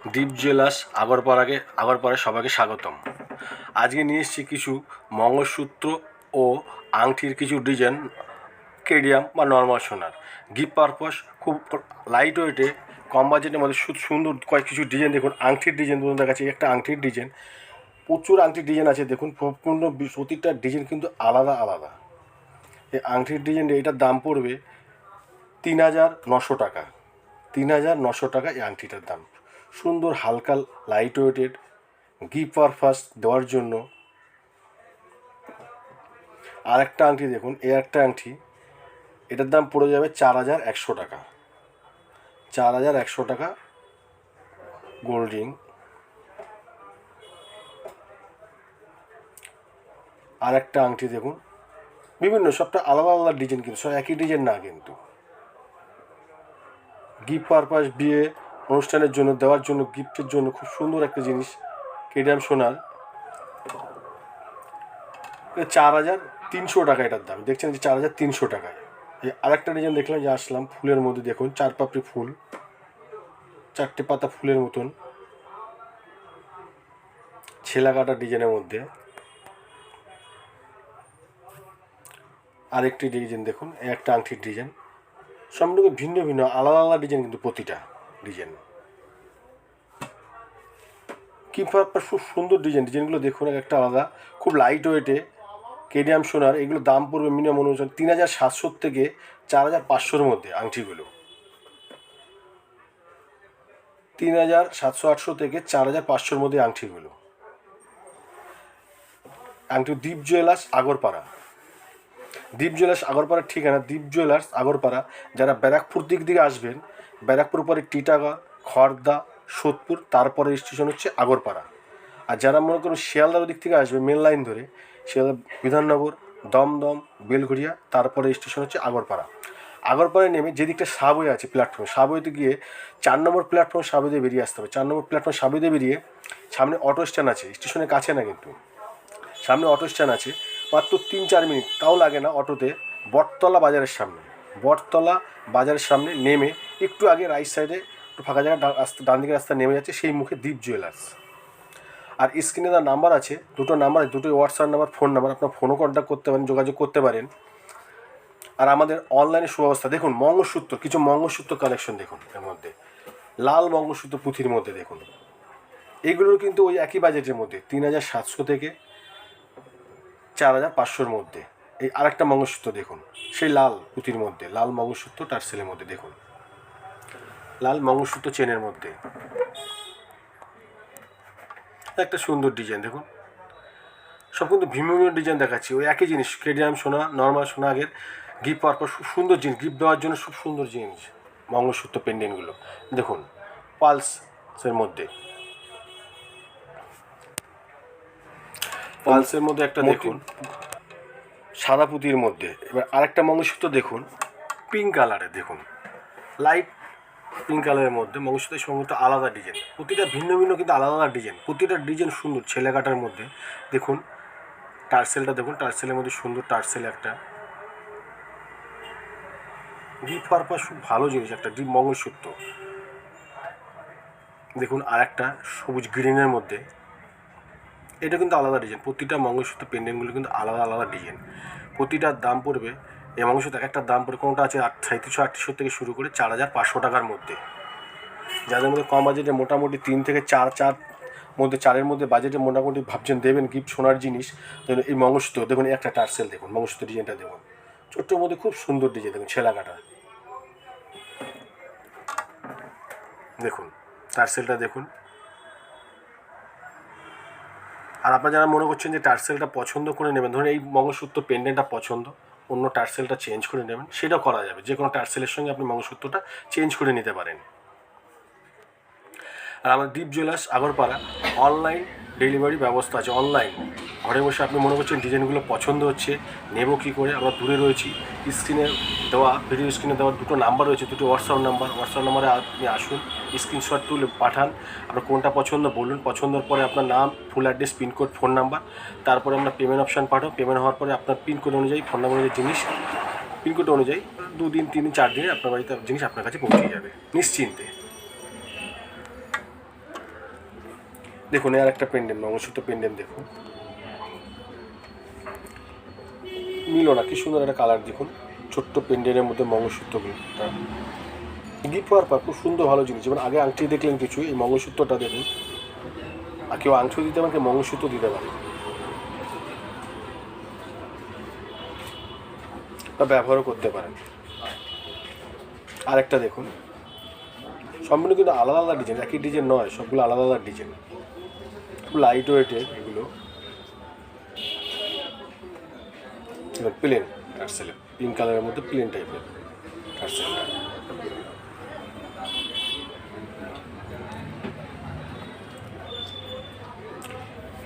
দীপ jewellers আগরপাড়ায় সবাইকে স্বাগতম। আজকে নিয়ে এসেছি কিছু মঙ্গলসূত্র ও আংটির কিছু ডিজাইন, কেডিয়াম বা নর্মাল সোনার গিফট পারপাস, খুব লাইট ওয়েটে, কম বাজেটের মধ্যে সুন্দর কিছু ডিজাইন। দেখুন আংটির ডিজাইন বলুন, দেখাচ্ছি একটা আংটির ডিজাইন। প্রচুর আংটির ডিজাইন আছে, দেখুন সম্পূর্ণ প্রতিটা ডিজাইন কিন্তু আলাদা আলাদা। এই আংটির ডিজাইন এটার দাম পড়বে ৩,৯০০ টাকা। ৩,৯০০ টাকা এই আংটিটার দাম। সুন্দর হালকা লাইট ওয়েটেড গিফট পারপাস দেওয়ার জন্য। আর একটা আংটি দেখুন, এই একটা আংটি, এটার দাম পড়ে যাবে ৪,১০০ টাকা। ৪,১০০ টাকা গোল্ড রিং। আর একটা আংটি দেখুন, বিভিন্ন সবটা আলাদা আলাদা ডিজাইন, কিন্তু সব একই ডিজাইন না, কিন্তু গিফট পারপাস, বিয়ে অনুষ্ঠানের জন্য দেওয়ার জন্য, গিফটের জন্য খুব সুন্দর একটা জিনিস। কেডিয়াম সোনার ৪,৩০০ টাকা এটার দাম। দেখছেন যে ৪,৩০০ টাকায়। এই আরেকটা ডিজাইন দেখলাম যে আসলাম ফুলের মধ্যে, দেখুন ৪ পাপড়ি ফুল, 4টে পাতা ফুলের মতন, ছেলা কাটা ডিজাইনের মধ্যে। আরেকটি ডিজাইন দেখুন, একটা আংটির ডিজাইন, সম্পূর্ণ ভিন্ন ভিন্ন আলাদা আলাদা ডিজাইন, কিন্তু প্রতিটা ডিজাইন কি পারপাস খুব সুন্দর ডিজাইনগুলো দেখুন, একটা আলাদা, খুব লাইট ওয়েটে কেডিয়াম সোনার। এগুলো দাম পড়বে মিনিমাম অনুযায়ী ৩,৭০০ থেকে ৪,৫০০-র মধ্যে। আংটিগুলো ৩,৭০০-৮০০ থেকে ৪,৫০০-র মধ্যে আংটিগুলো। আংটি দীপ জুয়েলার্স আগরপাড়া। দীপ জুয়েলার্স আগরপাড়ার ঠিকানা দীপ জুয়েলার্স আগরপাড়া। যারা ব্যারাকপুর দিক থেকে আসবেন, ব্যারাকপুর পরে টিটাগড়, খড়দা, সোদপুর, তারপরে স্টেশন হচ্ছে আগরপাড়া। আর যারা মনে করুন শিয়ালদার দিক থেকে আসবে মেন লাইন ধরে, শিয়ালদা, বিধাননগর, দমদম, বেলঘরিয়া, তারপরে স্টেশন হচ্ছে আগরপাড়া। আগরপাড়ায় নেমে যেদিকটা সাবওয়ে আছে প্ল্যাটফর্ম, সাবওয়েতে গিয়ে ৪ নম্বর প্ল্যাটফর্ম সাবওয়ে দিয়ে বেরিয়ে আসতে হবে। ৪ নম্বর প্ল্যাটফর্ম সাবওয়ে দিয়ে বেরিয়ে সামনে অটো স্ট্যান্ড আছে, স্টেশনের কাছে না কিন্তু, সামনে অটো স্ট্যান্ড আছে, মাত্র ৩-৪ মিনিট তাও লাগে না অটোতে। বটতলা বাজারের সামনে, বটতলা বাজারের সামনে নেমে একটু আগে রাইট সাইডে একটু ফাঁকা জায়গা, ডান দিকে রাস্তা নেমে যাচ্ছে, সেই মুখে দীপ জুয়েলার্স। আর স্ক্রিনে তার নাম্বার আছে, দুটো নাম্বার, দুটোই হোয়াটসঅ্যাপ নাম্বার, ফোন নাম্বার, আপনার ফোনও কন্ট্যাক্ট করতে পারেন, যোগাযোগ করতে পারেন। আর আমাদের অনলাইনে সুব্যবস্থা। দেখুন মঙ্গলসূত্র, কিছু মঙ্গলসূত্র কালেকশন দেখুন, এর মধ্যে লাল মঙ্গলসূত্র পুঁথির মধ্যে দেখুন, এগুলোর কিন্তু ওই একই বাজেটের মধ্যে ৩,৭০০ থেকে ৪,৫০০-র মধ্যে। এই আরেকটা মঙ্গলসূত্র দেখুন, সেই লাল পুঁথির মধ্যে, লাল মঙ্গলসূত্র টার্সেলের মধ্যে দেখুন, লাল মঙ্গলসূত্র চেনের মধ্যে একটা সুন্দর ডিজাইন দেখুন। সব কিন্তু ভিন্ন ভিন্ন ডিজাইন দেখাচ্ছি, ওই একই জিনিস, কেডিয়াম সোনা, নর্মাল সোনা। আগের গিফট পারপাস খুব সুন্দর জিনিস, গিফট দেওয়ার জন্য খুব সুন্দর জিনিস মঙ্গলসূত্র পেন্ডেন্টগুলো দেখুন। পালসের মধ্যে, পালসের মধ্যে একটা দেখুন সাদা পুঁতির মধ্যে। এবার আরেকটা মঙ্গলসূত্র দেখুন পিঙ্ক কালারে, দেখুন লাইট পিঙ্ক কালারের মধ্যে মঙ্গলসূত্রের সম্পূর্ণ আলাদা ডিজাইন, প্রতিটা ভিন্ন ভিন্ন কিন্তু আলাদা আলাদা ডিজাইন, প্রতিটা ডিজাইন সুন্দর। ছেলে কাটার মধ্যে দেখুন টার্সেলটা দেখুন, টার্সেলের মধ্যে সুন্দর টার্সেল একটা গিফট পারপাস, খুব ভালো জিনিস একটা ডিপ মঙ্গলসূত্র দেখুন। আর একটা সবুজ গ্রিনের মধ্যে, এটা কিন্তু আলাদা ডিজাইন, প্রতিটা মঙ্গলসূত্র পেন্ডেন্টগুলো কিন্তু আলাদা আলাদা ডিজাইন। প্রতিটার দাম পড়বে, এই মঙ্গলসূত্র এক একটা দাম পড়বে, কোনোটা আছে ৩,৭০০ থেকে শুরু করে ৪,৫০০ টাকার মধ্যে। যাদের মধ্যে কম বাজেটে মোটামুটি ৩ থেকে ৪ মধ্যে, 4-এর মধ্যে বাজেটে মোটামুটি ভাবছেন দেবেন গিফট সোনার জিনিস, তাহলে এই মঙ্গলসূত্র দেখুন। একটা টার্সেল দেখুন, মঙ্গলসূত্র ডিজাইনটা দেখুন, ছোট্টোর মধ্যে খুব সুন্দর ডিজাইন দেখুন, ছেলা কাটা দেখুন, টার্সেলটা দেখুন। আর আপনারা যারা মনে করছেন যে টার্সেলটা পছন্দ করে নেবেন, ধরুন এই মঙ্গলসূত্র পেন্ডেন্টটা পছন্দ, অন্য টার্সেলটা চেঞ্জ করে নেবেন, সেটাও করা যাবে। যে কোনো টার্সেলের সঙ্গে আপনি মঙ্গলসূত্রটা চেঞ্জ করে নিতে পারেন। আর আমার দীপ জুয়েলার্স আগরপাড়া অনলাইন ডেলিভারি ব্যবস্থা আছে। অনলাইন ঘরে বসে আপনি মনে করছেন ডিজাইনগুলো পছন্দ হচ্ছে, নেব কী করে, আমরা দূরে রয়েছি। স্ক্রিনে দেওয়া, ভিডিও স্ক্রিনে দেওয়া দুটো নাম্বার রয়েছে, দুটো হোয়াটসঅ্যাপ নাম্বারে আপনি আসুন, স্ক্রিনশট তুলে পাঠান, আপনার কোনটা পছন্দ বলুন, পছন্দের পরে আপনার নাম, full address, pin code, phone number, তারপরে আমরা পেমেন্ট অপশান পাঠাবো। পেমেন্ট হওয়ার পরে আপনার পিনকোড অনুযায়ী, ফোন নাম্বার অনুযায়ী জিনিস, পিনকোড অনুযায়ী 2 দিন 3 দিন 4 দিনে আপনার বাড়িতে জিনিস আপনার কাছে পৌঁছে যাবে নিশ্চিন্তে। দেখুন আর একটা পেন্ডেন্ট, মঙ্গলসূত্র পেন্ডেন্ট দেখুন, মিলো না, কি সুন্দর একটা কালার দেখুন, ছোট্ট পেন্ডেন্টের মধ্যে মঙ্গলসূত্রগুলো, গিফট পারপাস খুব সুন্দর ভালো জিনিস। যেমন আগে আংটি দেখলেন কিছু, এই মঙ্গলসূত্রটা দেখুন, আর কেউ আংটি দিতে পারে, কেউ মঙ্গলসূত্র দিতে পারে বা ব্যবহারও করতে পারেন। আরেকটা দেখুন, সম্পূর্ণ কিন্তু আলাদা আলাদা ডিজাইন, একই ডিজাইন নয়, সবগুলো আলাদা আলাদা ডিজাইন, খুব লাইট ওয়েটের এগুলো, প্লেন টার্সেলের, পিঙ্ক কালারের মধ্যে প্লেন টাইপের টার্সেলটা।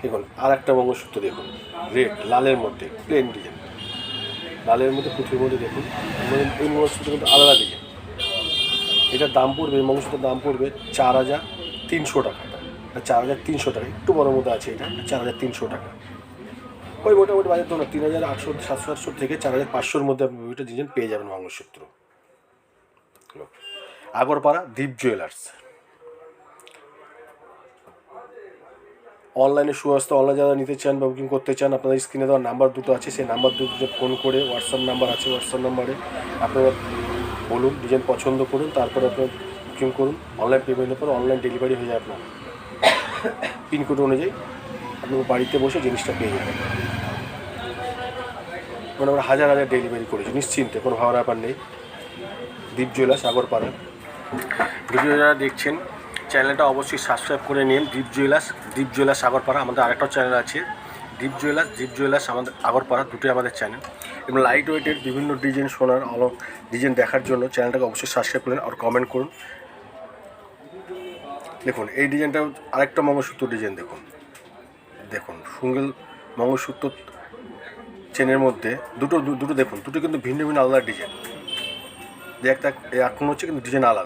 দেখুন আর একটা মঙ্গলসূত্র দেখুন, রেড লালের মধ্যে প্লেন ডিজাইন, লালের মধ্যে পুঁথির মধ্যে দেখুন, এই মঙ্গলসূত্র কিন্তু আলাদা ডিজাইন। এটার দাম পড়বে, এই মঙ্গলসূত্রের দাম পড়বে 4300 টাকা, 4300 টাকা, একটু বড় মধ্যে আছে এটা, 4300 টাকা। ওই মোটামুটি বাজার ধরুন 3800 700 থেকে 4500-র মধ্যে আপনি ওইটা ডিজাইন পেয়ে যাবেন মঙ্গলসূত্র। আগরপাড়া দীপ জুয়েলার্স। অনলাইনে সুব্যবস্থা, অনলাইন যারা নিতে চান বা বুকিং করতে চান, আপনাদের স্ক্রিনে দেওয়ার নাম্বার দুটো আছে, সেই নাম্বার দুটো ফোন করে, হোয়াটসঅ্যাপ নাম্বার আছে, হোয়াটসঅ্যাপ নাম্বারে আপনারা বলুন, ডিজাইন পছন্দ করুন, তারপরে আপনার বুকিং করুন। অনলাইন পেমেন্টের পর অনলাইন ডেলিভারি হয়ে যায় আপনার পিনকোড অনুযায়ী, আপনি বাড়িতে বসে জিনিসটা পেয়ে যাবেন। মানে আমরা হাজার হাজার ডেলিভারি করেছি নিশ্চিন্তে, কোনো ভাবার ব্যাপার নেই। দীপ জুয়েলার্স আগরপাড়া। ভিডিও যারা দেখছেন চ্যানেলটা অবশ্যই সাবস্ক্রাইব করে নিন, দীপ জুয়েলার্স আগরপাড়া। আমাদের আরেকটা চ্যানেল আছে দীপ জুয়েলার্স আমাদের আগরপাড়া, দুটোই আমাদের চ্যানেল। এবং লাইট ওয়েটের বিভিন্ন ডিজাইন, সোনার ডিজাইন দেখার জন্য চ্যানেলটাকে অবশ্যই সাবস্ক্রাইব করুন আর কমেন্ট করুন। দেখুন এই ডিজাইনটা আরেকটা মঙ্গলসূত্র ডিজাইন দেখুন, দেখুন সিঙ্গেল মঙ্গলসূত্র চেনের মধ্যে দুটো দেখুন, দুটো কিন্তু ভিন্ন ভিন্ন আলাদা ডিজাইন, একটা এখন হচ্ছে কিন্তু ডিজাইন আলাদা।